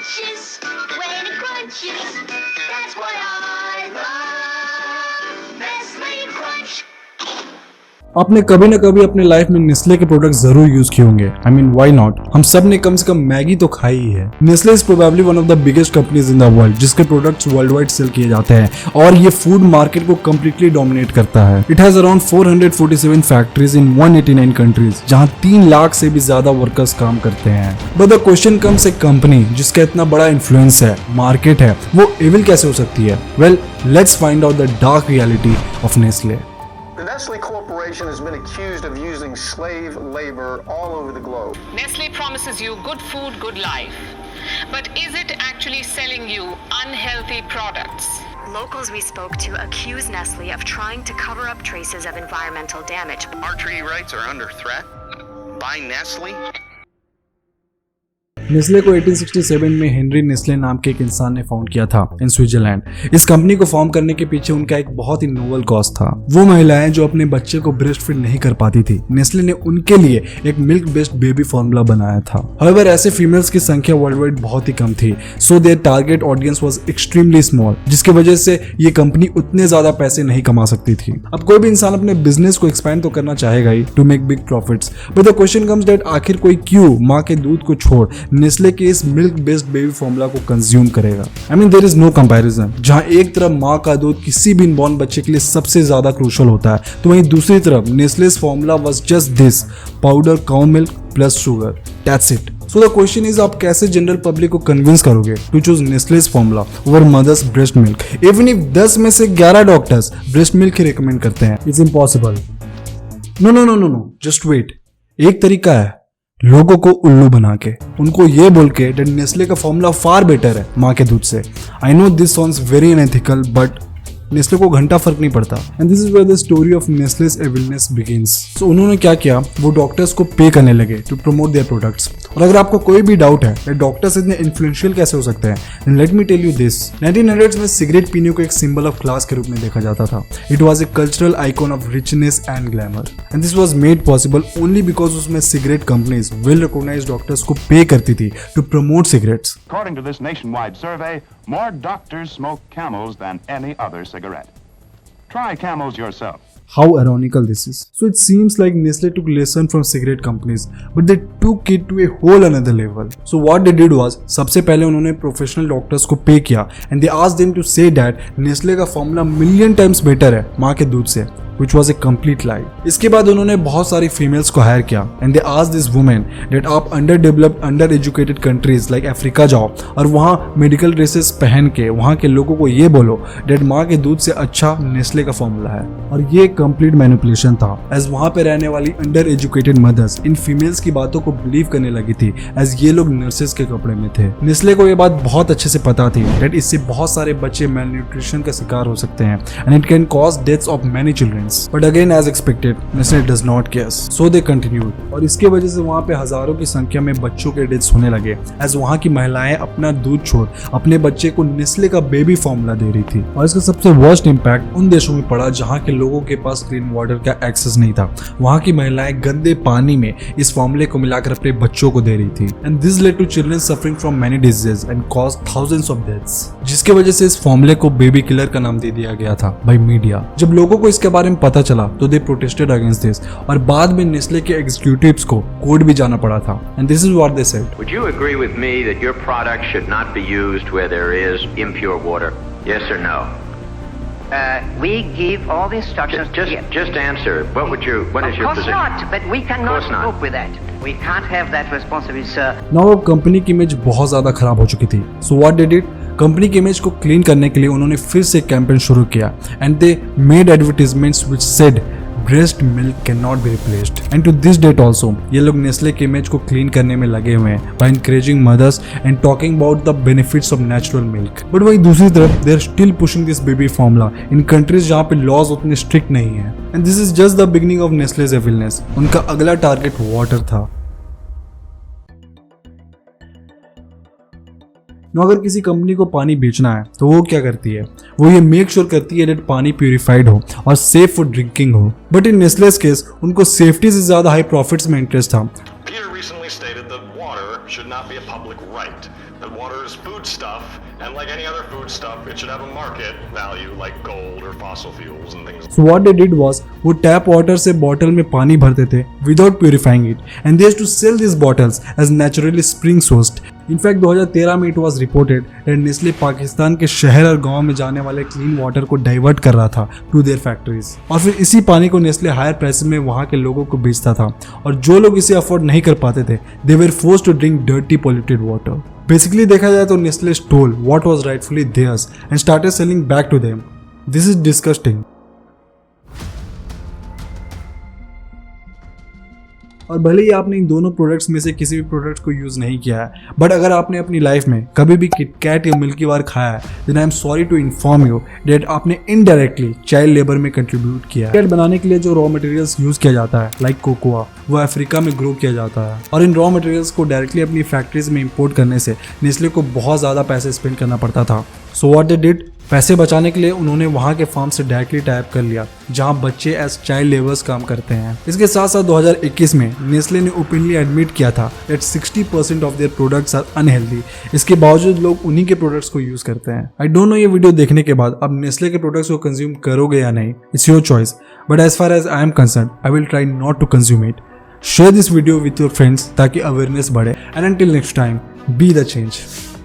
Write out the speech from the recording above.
crunches, when it crunches, that's why I love Nestle Crunch. आपने कभी ना कभी अपने लाइफ में नेस्ले के प्रोडक्ट जरूर यूज किए होंगे। I mean why not. हम सब ने कम से कम मैगी तो खाई ही है। Nestle is probably one of the biggest companies in the world जिसके प्रोडक्ट्स वर्ल्ड वाइड सेल किए जाते हैं और ये फूड मार्केट को कम्प्लीटली डोमिनेट करता है। It has around 447 factories in 189 countries जहां 3 लाख से भी ज्यादा वर्कर्स काम करते हैं। बट द क्वेश्चन कम्स, एक कंपनी जिसका इतना बड़ा इन्फ्लुएंस है, मार्केट है, वो एविल कैसे हो सकती है? Well, let's find out the dark reality of Nestle. The Nestle Corporation has been accused of using slave labor all over the globe. Nestle promises you good food, good life. But is it actually selling you unhealthy products? Locals we spoke to accuse Nestle of trying to cover up traces of environmental damage. Our treaty rights are under threat by Nestle. Nestle को 1867 में Henry Nestle नाम के एक इंसान ने found किया था in Switzerland. इस कंपनी को फॉर्म करने के पीछे उनका एक बहुत ही नोबल कॉज था। वो महिलाएं जो अपने बच्चे को ब्रेस्ट फीड नहीं कर पाती थी, नेस्ले ने उनके लिए एक मिल्क बेस्ड बेबी फॉर्मूला बनाया था। हाउएवर ऐसे फीमेल्स की संख्या वर्ल्ड वाइड बहुत ही कम थी, so their target audience was extremely small, जिसकी वजह से ये कंपनी उतने ज्यादा पैसे नहीं कमा सकती थी। अब कोई भी इंसान अपने बिजनेस को एक्सपैंड तो करना चाहेगा ही to make big profits, but the question comes that आखिर कोई क्यों माँ के दूध को छोड़ नेस्ले के इस मिल्क बेस्ड बेबी फॉर्मूला को कंज्यूम करेगा? I mean there is no comparison. जहां एक तरफ माँ का दूध किसी भी इनबॉर्न बच्चे के लिए सबसे ज्यादा क्रूशियल होता है, तो वहीं दूसरी तरफ Nestle's formula was just this, powder cow milk plus sugar, that's it. So the question is, आप कैसे जनरल पब्लिक को कन्विंस करोगे to choose Nestle's formula over mother's breast milk, even if 10 में से 11 डॉक्टर्स ब्रेस्ट मिल्क ही recommend करते हैं? It's impossible. No, just wait. एक तरीका है, लोगों को उल्लू बना के उनको ये बोल के दैट नेस्ले का फॉर्मूला फार बेटर है माँ के दूध से। I know this sounds very unethical, but Nestle को घंटा फर्क नहीं पड़ता। And this is where the story of Nestle's evilness begins. So उन्होंने क्या किया, वो डॉक्टर्स को पे करने लगे टू प्रमोट देयर प्रोडक्ट्स। और अगर आपको कोई भी डाउट है कि डॉक्टर्स इतने इन्फ्लुएंशियल कैसे हो सकते हैं, then let me tell you this. 1900s में सिगरेट पीने को एक सिंबल ऑफ क्लास के रूप में देखा जाता था। It was a cultural icon of richness and glamour, and this was made possible only because उसमें cigarette companies well recognised doctors को पे करती थी to promote cigarettes. According to this nationwide survey, more doctors smoke Camels than any other cigarette. Try Camels yourself. How ironical this is. So it seems like Nestle took lesson from cigarette companies, but they took it to a whole another level. So what they did was, सबसे पहले उन्होंने professional doctors को पे किया and they asked them to say that Nestle का formula million times better है माँ के दूध से, which was a complete lie. इसके बाद उन्होंने बहुत सारी फीमेल्स को हायर किया and they asked this women that आप under developed under educated countries like Africa जाओ और वहाँ मेडिकल ड्रेसेस पहन के वहाँ के लोगों को ये बोलो that माँ के दूध से अच्छा नेस्ले का फॉर्मूला है। और ये कंप्लीट मैनिपुलेशन था, एज वहाँ पे रहने वाली under educated mother's in females की बातों को बिलीव करने लगी थी, एज ये लोग नर्सेस के कपड़े में थे। नेस्ले को ये बात बहुत अच्छे से पता थी that इससे बहुत सारे बच्चे मैलन्यूट्रिशन का शिकार हो सकते हैं and it can cause deaths of many children. But again, as expected, Nestle does not care. So they continued. और इसके वजह से वहाँ पे हजारों की संख्या में बच्चों के डेथ्स होने लगे, एज वहाँ की महिलाएं अपना दूध छोड़ अपने बच्चे को नेस्ले का बेबी फॉर्मूला दे रही थी। और इसका सबसे वर्स्ट इम्पैक्ट उन देशों में पड़ा जहाँ के लोगों के पास क्लीन वाटर का एक्सेस नहीं था। वहाँ की महिलाएं गंदे पानी में इस फॉर्मूले को मिलाकर अपने बच्चों को दे रही थी, and this led to children suffering from many diseases and cause thousands of deaths, जिसके वजह से इस फॉर्मूले को बेबी किलर का नाम दे दिया गया था बाय मीडिया। जब लोगों को इसके बारे में पता चला तो दे प्रोटेस्टेड अगेंस्ट दिस, और बाद में नेस्ले के एग्जीक्यूटिव्स को कोर्ट भी जाना पड़ा था, and this is what they said. Would you agree with me that your product should not be used where there is impure water? Yes or no? We give all the instructions. Just answer. What is your position? Of course not, but we cannot cope with that. We can't have that responsibility, sir. Now अब company की image बहुत ज्यादा खराब हो चुकी थी, so what they did, company की image को क्लीन करने के लिए उन्होंने फिर से कैंपेन शुरू किया, and they made advertisements which said breast milk can not be replaced, and to this date also ये लोग नेस्ले के इमेज को क्लीन करने में लगे हुए हैं by encouraging mothers and talking about the benefits of natural milk. But वही दूसरी तरफ they are still pushing this baby formula in countries जहाँ पे लॉज उतने स्ट्रिक्ट नहीं है, and this is just the beginning of Nestle's evilness. उनका अगला टारगेट वाटर था। अगर किसी कंपनी को पानी बेचना है तो वो क्या करती है, वो ये मेक श्योर करती है दैट पानी प्यूरिफाइड हो और सेफ फॉर ड्रिंकिंग हो। बट इन नेस्लेस केस उनको सेफ्टी से ज्यादा हाई प्रॉफिट्स में इंटरेस्ट था। Peter recently stated that water should not be be a public right. That water is foodstuff, and like any other foodstuff, it should have a market value like gold or fossil fuels and things. So what they did was वो tap water से bottle में पानी भरते थे without purifying it and they used to sell this bottles as naturally spring sourced. In fact 2013 में it was reported that Nestle Pakistan के शहर और गांव में जाने वाले क्लीन वाटर को डाइवर्ट कर रहा था टू देयर फैक्ट्रीज और फिर इसी पानी को नेस्ले हायर प्राइसेस में वहां के लोगों को बेचता था और जो लोग इसे अफोर्ड नहीं कर पाते थे they were forced to drink dirty polluted water. Basically देखा जाए तो Nestle stole what was rightfully theirs and started selling back to them. This is disgusting. और भले ही आपने इन दोनों प्रोडक्ट्स में से किसी भी प्रोडक्ट को यूज नहीं किया है बट अगर आपने अपनी लाइफ में कभी भी किटकैट या मिल्की बार खाया है then I am sorry to inform you that आपने इनडायरेक्टली चाइल्ड लेबर में कंट्रीब्यूट किया है। किटकैट बनाने के लिए जो रॉ मटेरियल्स यूज किया जाता है लाइक कोकोआ वो अफ्रीका में ग्रो किया जाता है और इन रॉ मटेरियल्स को डायरेक्टली अपनी फैक्ट्रीज में इंपोर्ट करने से नेस्ले को बहुत ज़्यादा पैसे स्पेंड करना पड़ता था। सो व्हाट दे डिड, पैसे बचाने के लिए उन्होंने वहां के फार्म से डायरेक्टली टाइप कर लिया जहां बच्चे एज चाइल्ड लेबर्स काम करते हैं। इसके साथ साथ 2021 में नेस्ले ने ओपनली एडमिट किया था that 60% of their products are unhealthy. इसके बावजूद लोग उन्हीं के प्रोडक्ट्स को यूज करते हैं। आई डोंट नो ये वीडियो देखने के बाद अब नेस्ले के प्रोडक्ट्स को कंज्यूम करोगे या नहीं, it's your choice, but as far as I am concern I will try not to consume it. Share this video with your friends ताकि अवेयरनेस बढ़े and until next time be the change.